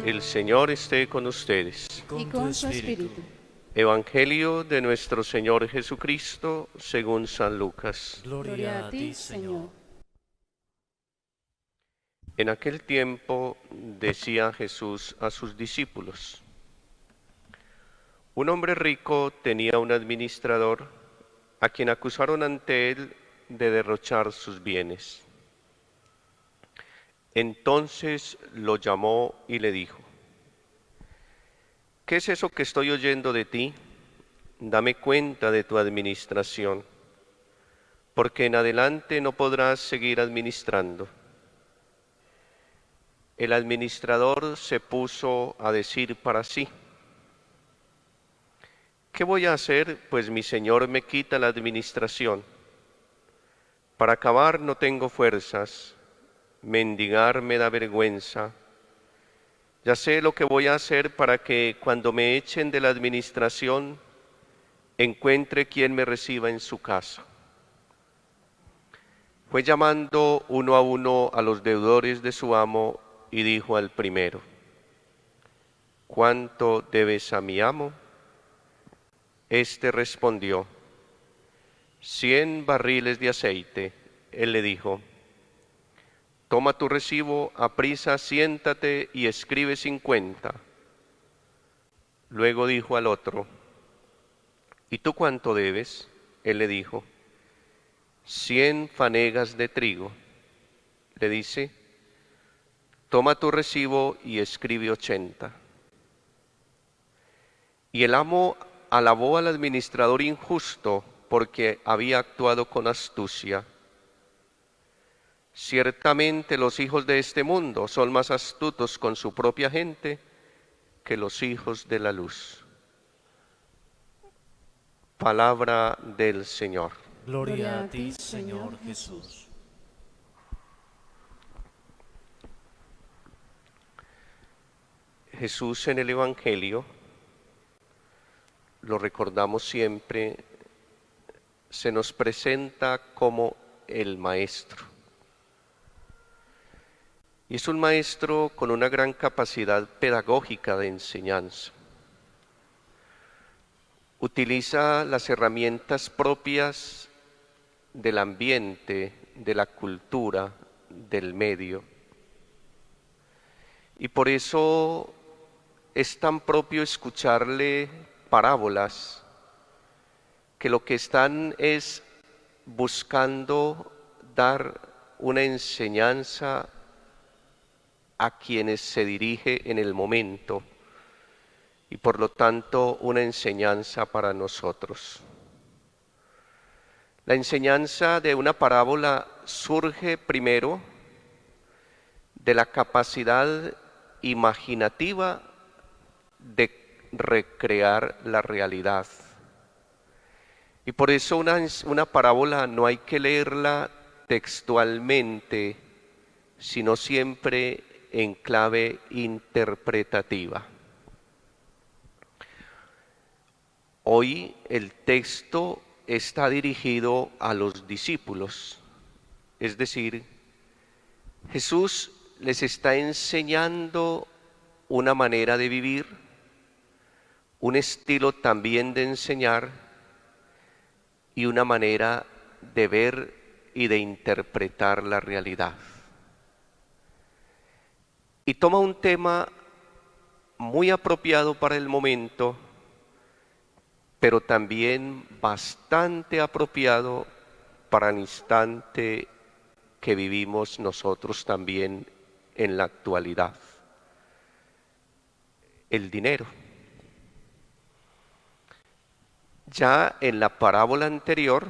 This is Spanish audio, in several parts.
El Señor esté con ustedes. y con su espíritu. Evangelio de nuestro Señor Jesucristo según San Lucas. Gloria a ti, Señor. En aquel tiempo decía Jesús a sus discípulos: un hombre rico tenía un administrador a quien acusaron ante él de derrochar sus bienes. Entonces lo llamó y le dijo: ¿qué es eso que estoy oyendo de ti? Dame cuenta de tu administración, porque en adelante no podrás seguir administrando. El administrador se puso a decir para sí: ¿qué voy a hacer? Pues mi señor me quita la administración. Para acabar no tengo fuerzas, mendigar me da vergüenza. Ya sé lo que voy a hacer para que cuando me echen de la administración encuentre quien me reciba en su casa. Fue llamando uno a uno a los deudores de su amo y dijo al primero: ¿cuánto debes a mi amo? Este respondió: 100 barriles de aceite. Él le dijo: toma tu recibo, aprisa, siéntate y escribe 50. Luego dijo al otro: ¿y tú cuánto debes? Él le dijo: 100 fanegas de trigo. Le dice: toma tu recibo y escribe 80. Y el amo alabó al administrador injusto porque había actuado con astucia. Ciertamente los hijos de este mundo son más astutos con su propia gente que los hijos de la luz. Palabra del Señor. Gloria a ti, Señor Jesús. Jesús en el Evangelio, lo recordamos siempre, se nos presenta como el Maestro. Y es un maestro con una gran capacidad pedagógica de enseñanza. Utiliza las herramientas propias del ambiente, de la cultura, del medio. Y por eso es tan propio escucharle parábolas que lo que están es buscando dar una enseñanza a quienes se dirige en el momento y por lo tanto una enseñanza para nosotros. La enseñanza de una parábola surge primero de la capacidad imaginativa de recrear la realidad. Y por eso una parábola no hay que leerla textualmente, sino siempre en clave interpretativa. Hoy el texto está dirigido a los discípulos, es decir, Jesús les está enseñando una manera de vivir, un estilo también de enseñar y una manera de ver y de interpretar la realidad. Y toma un tema muy apropiado para el momento, pero también bastante apropiado para el instante que vivimos nosotros también en la actualidad: el dinero. Ya en la parábola anterior,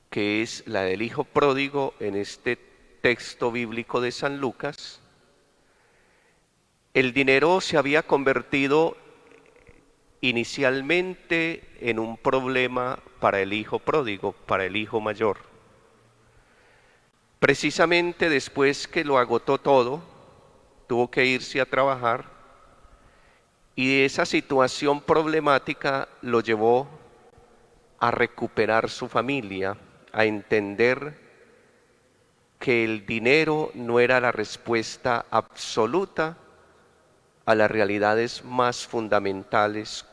que es la del hijo pródigo en este texto bíblico de San Lucas, el dinero se había convertido inicialmente en un problema para el hijo pródigo, para el hijo mayor. Precisamente después que lo agotó todo, tuvo que irse a trabajar y esa situación problemática lo llevó a recuperar su familia, a entender que el dinero no era la respuesta absoluta a las realidades más fundamentales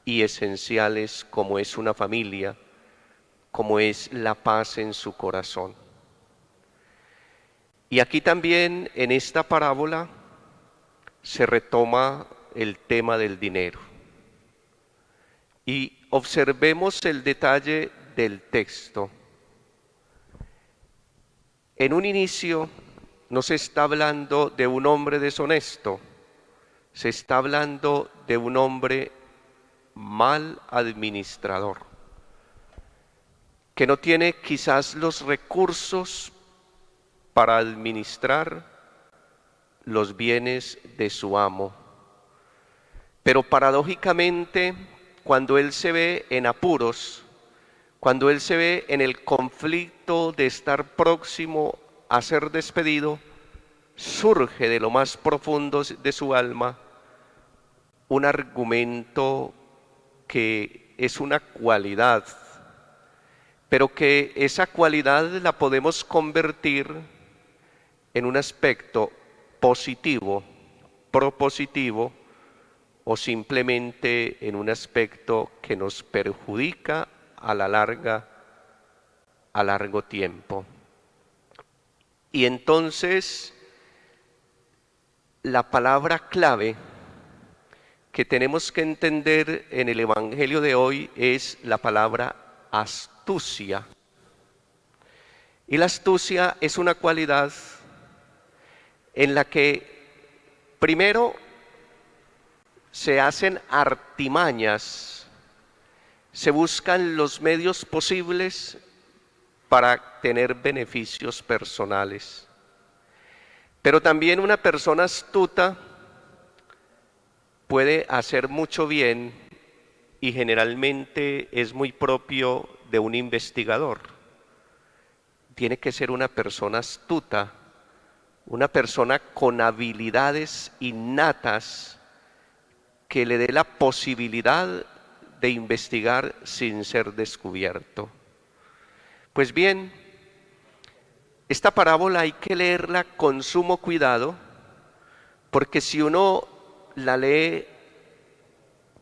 y esenciales como es una familia, como es la paz en su corazón. Y aquí también en esta parábola se retoma el tema del dinero. Y observemos el detalle del texto. En un inicio no se está hablando de un hombre deshonesto, se está hablando de un hombre mal administrador, que no tiene quizás los recursos para administrar los bienes de su amo. Pero paradójicamente, cuando él se ve en apuros, cuando él se ve en el conflicto de estar próximo a ser despedido, surge de lo más profundo de su alma un argumento que es una cualidad, pero que esa cualidad la podemos convertir en un aspecto positivo, propositivo, o simplemente en un aspecto que nos perjudica a la larga, a largo tiempo. Y entonces, la palabra clave que tenemos que entender en el Evangelio de hoy es la palabra astucia. Y la astucia es una cualidad en la que primero se hacen artimañas, se buscan los medios posibles para tener beneficios personales. Pero también una persona astuta puede hacer mucho bien y generalmente es muy propio de un investigador. Tiene que ser una persona astuta, una persona con habilidades innatas que le dé la posibilidad de investigar sin ser descubierto. Pues bien, esta parábola hay que leerla con sumo cuidado, porque si uno la lee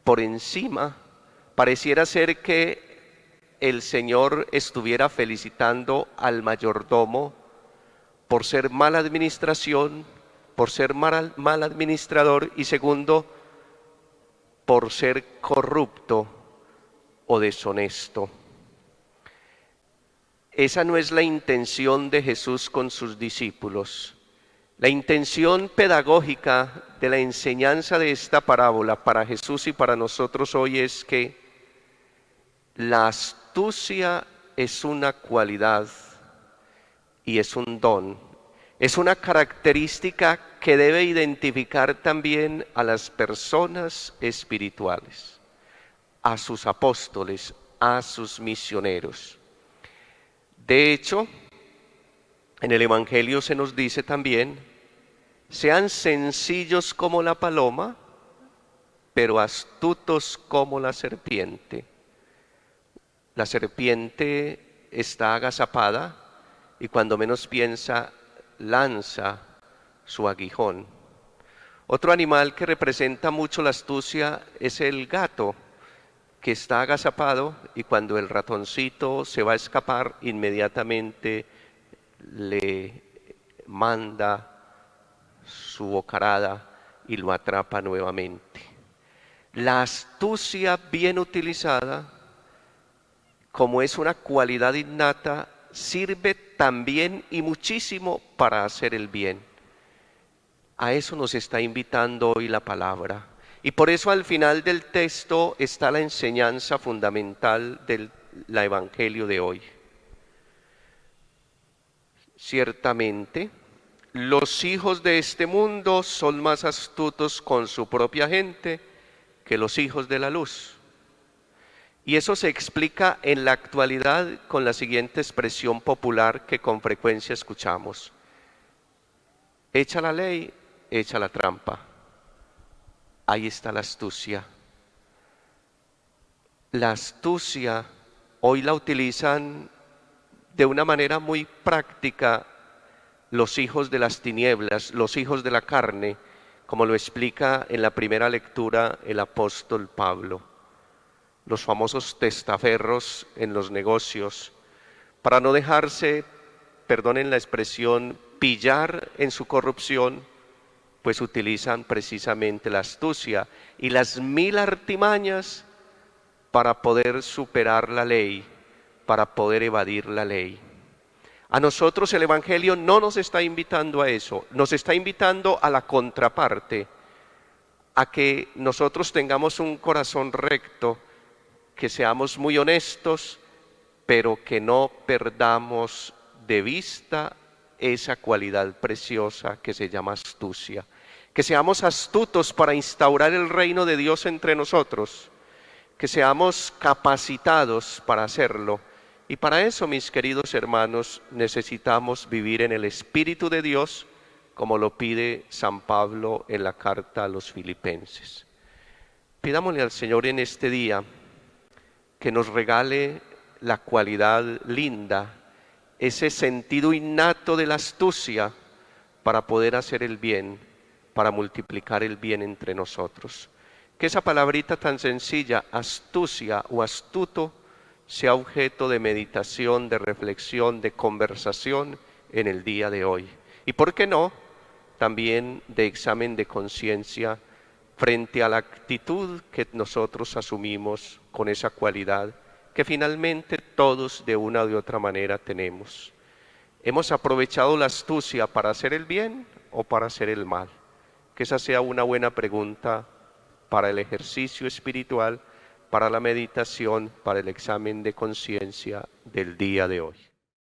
por encima, pareciera ser que el Señor estuviera felicitando al mayordomo por ser mala administración, por ser mal administrador y segundo, por ser corrupto o deshonesto. Esa no es la intención de Jesús con sus discípulos. La intención pedagógica de la enseñanza de esta parábola para Jesús y para nosotros hoy es que la astucia es una cualidad y es un don. Es una característica que debe identificar también a las personas espirituales, a sus apóstoles, a sus misioneros. De hecho, en el Evangelio se nos dice también, sean sencillos como la paloma, pero astutos como la serpiente. La serpiente está agazapada y cuando menos piensa, lanza su aguijón. Otro animal que representa mucho la astucia es el gato, que está agazapado y cuando el ratoncito se va a escapar, inmediatamente le manda su bocarada y lo atrapa nuevamente. La astucia bien utilizada, como es una cualidad innata, sirve también y muchísimo para hacer el bien. A eso nos está invitando hoy la palabra. Y por eso al final del texto está la enseñanza fundamental del Evangelio de hoy. Ciertamente, los hijos de este mundo son más astutos con su propia gente que los hijos de la luz. Y eso se explica en la actualidad con la siguiente expresión popular que con frecuencia escuchamos. Echa la ley, echa la trampa. Ahí está la astucia. La astucia hoy la utilizan de una manera muy práctica los hijos de las tinieblas, los hijos de la carne, como lo explica en la primera lectura el apóstol Pablo. Los famosos testaferros en los negocios, para no dejarse, perdonen la expresión, pillar en su corrupción, pues utilizan precisamente la astucia y las mil artimañas para poder superar la ley, para poder evadir la ley. A nosotros el Evangelio no nos está invitando a eso, nos está invitando a la contraparte, a que nosotros tengamos un corazón recto, que seamos muy honestos, pero que no perdamos de vista esa cualidad preciosa que se llama astucia. Que seamos astutos para instaurar el reino de Dios entre nosotros, que seamos capacitados para hacerlo. Y para eso, mis queridos hermanos, necesitamos vivir en el Espíritu de Dios, como lo pide San Pablo en la carta a los Filipenses. Pidámosle al Señor en este día que nos regale la cualidad linda, ese sentido innato de la astucia para poder hacer el bien, para multiplicar el bien entre nosotros. Que esa palabrita tan sencilla, astucia o astuto, sea objeto de meditación, de reflexión, de conversación en el día de hoy. Y por qué no, también de examen de conciencia frente a la actitud que nosotros asumimos con esa cualidad que finalmente todos de una u otra manera tenemos. ¿Hemos aprovechado la astucia para hacer el bien o para hacer el mal? Que esa sea una buena pregunta para el ejercicio espiritual, para la meditación, para el examen de conciencia del día de hoy.